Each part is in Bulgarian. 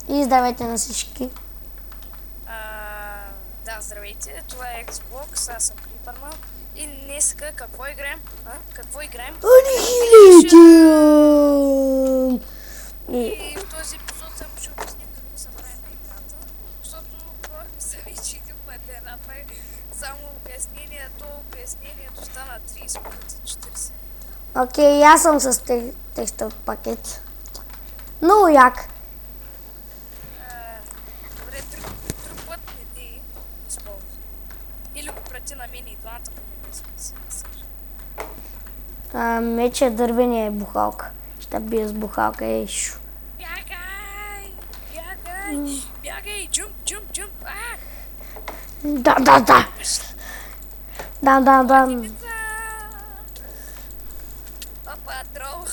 И здравейте на всички. Да, здравейте, това е Xbox, аз съм Creeperman. И днеска какво играем? Какво играем? Annihilation! И в този епизод само ще обясним какво се прави на играта. Защото пробвахме се вече един път да направим само обяснението стана 30 минути 40. Окей, аз съм с текстов пакет. Много як. Добре, друг път не ти използвай. Или го прати на мен и двамата по мен сме си мислиш. Мече дървения е бухалка. Ще бия с бухалка, шу. Бягай! Бягай! Джумп! Да. Опа, трол!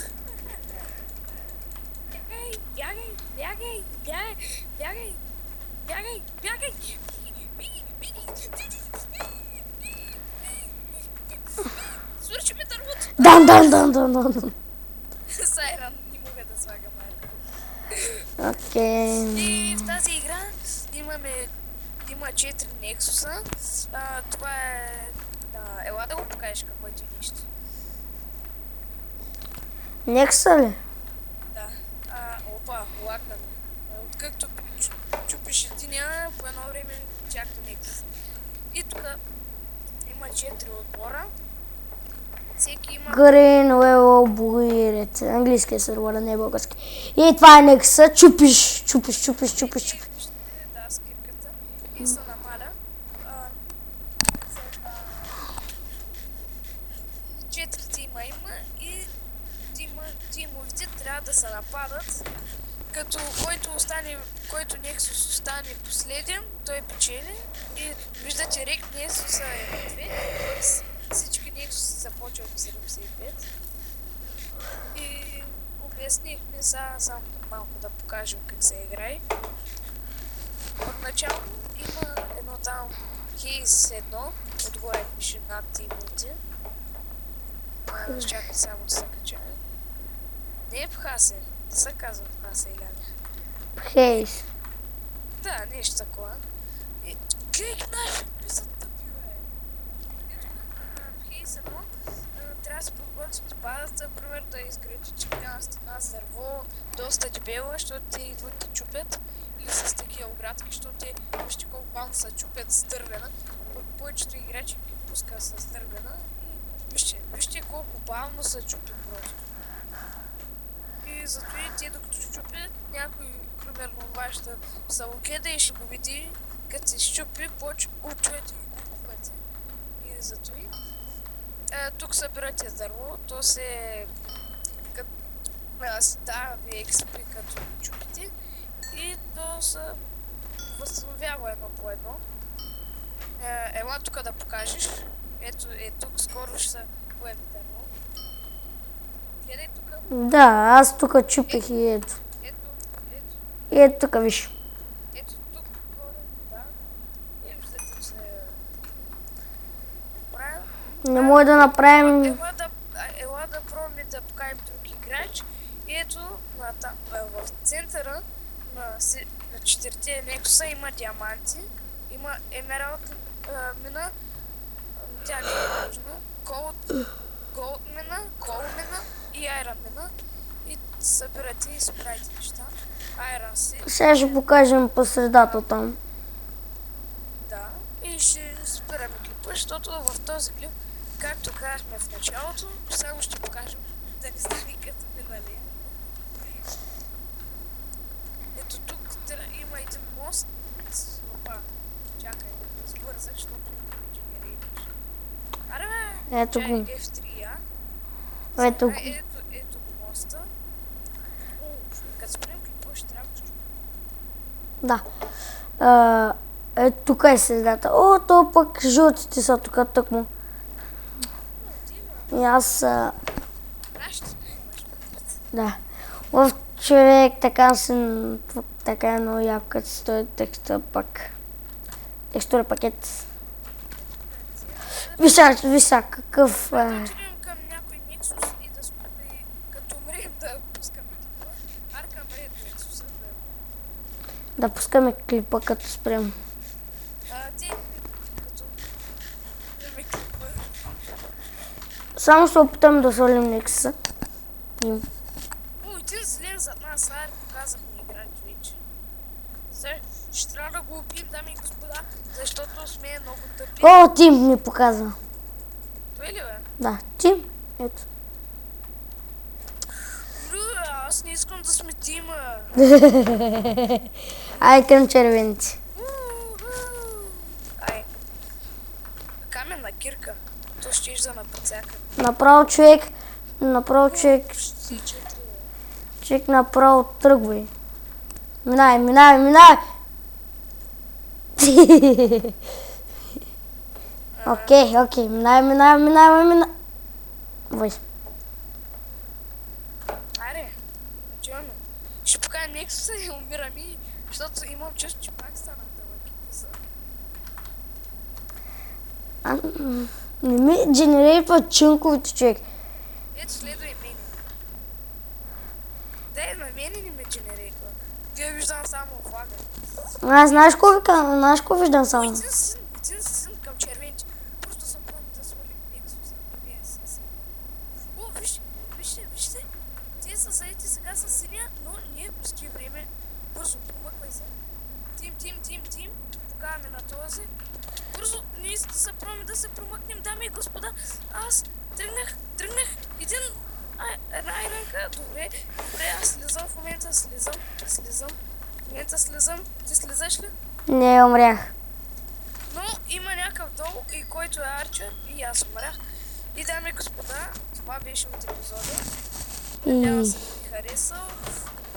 Бягай! Свърши ми дървото! Дан. Сайран, не мога да слагам арко. Окей. И в тази игра има 4 Нексуса. Това е... ела да го покажеш какво ти нещо. Некса ли? Да. Опа, лагна ме. Откакто чупиш единия, по едно време чакто Нексус. И тук има 4 отбора. Всеки има... Green Willow Buiret. Английски е сервера, не е български. И това е Некса. Чупиш. Да, скрипката. И се намаля. 4 тима има и тимовете трябва да се нападат. Като който Нексус остане последен, той печели. И виждате, рек Нексуса е на 2. Всички Нексуси започват от 75. И обяснихме само малко да покажем как се играе. Отначало има едно там кейс едно, отгоре пише над тимовете. Чакай само да се качае. Не е Пхасе, не се казва Пхасе или не. Хейс. Да, нещо такова. И кликнах! Не се тъпи, бе! И тук в Хейс едно трябва да се подготвите базата, примерно да изградите голяма стена с дърво, доста дебела, защото те идват да чупят. И с такива оградки, защото те вижте колко бавно се чупят с дървена. Повечето играчи ги пуска с дървена и вижте колко бавно се чупи просто. И зато и те докато чупят, някой, примерно вашата салокеда и ще го види, като се щупи, учвате ги колко пъти. И зато и тук събирате дърво, то се дава ви експри като чупите. И то се възстановява едно по едно. Ела тук да покажеш. Ето, тук скоро ще се появи дърво. Гледай тук. Да, аз тук чупих и ето. И ето тук, виж. Ето тук горе, да. И виждате, че правя. Не може да направим... Ела да пробваме да покажем друг играч. И ето, в центъра на 4 Нексуса има диаманти, има емералд мина, тя не е нужна, голд мина, кол мина и айрон мина. И събирате и спирайте неща. Айрон си. Сега ще покажем по средата там. Да, и ще спираме клипа, защото в този клип, както казахме в началото, само ще покажем да не стане като миналия. Ето тук има един мост. Опа, чакай, избързах, защото не генерираш. Аре бе! Ето го. F3, Ето го. Ето го моста. Като спрем клипа, ще трябва да чуем. Да. Ето тук е средата. О, то пък жълтите са тук тъкмо. И аз... Да. В човек така е много яко, като стои текста пак. Текстура пакет. Виса, какъв... Да отидем към някой Нексус и да като умрем да пускаме клипа. Аркам Ред Нексуса. Да пускаме клипа като спрем. Ти, като... Ме клипа. Само се опитам да свалим Нексуса. О, един зелен зад нас, Айр, показах ми игра, човече. Сега ще трябва да го убием, дами и господа, защото сме много тъпи. О, Тим ми показва. Той ли бе? Да, Тим. Ето. Аз не искам да сме тима. Ай към червените. Ай. Каменна кирка. То ще да напъцяка. Направо човек, Ще четири. човек направо тръгвай. Минай. Окей, минай. Вой. Аре, начално. Ще покажем Нексуса и умирам и, защото имам чувство, че пак стана дълъг епизод. Не ми генерират чунковите, човек. Ето следвай мене. Дай на мене не ме генерирва. Ти виждам само флага. Аз знаеш какво виждам само? Един син към червените. Просто се помни да свалим Нексуса. Не е съвсем. О, вижте. Те са заети сега с синя, но ние пусти време. Бързо, помъквай се. Тим. Покаваме на този. Бързо, ние се пробваме да се промъкнем, дами и господа. Аз тръгнах. Една айранка. Добре, аз слизам в момента, слизам. Ти слизаш ли? Не, умрях. Но има някакъв долу, и който е арчер, и аз умрях. И дами и господа, това беше от епизода. Надявам се да ви харесал.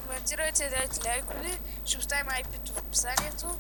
Коментирайте, дайте лайкове. Ще оставим IP-то в описанието.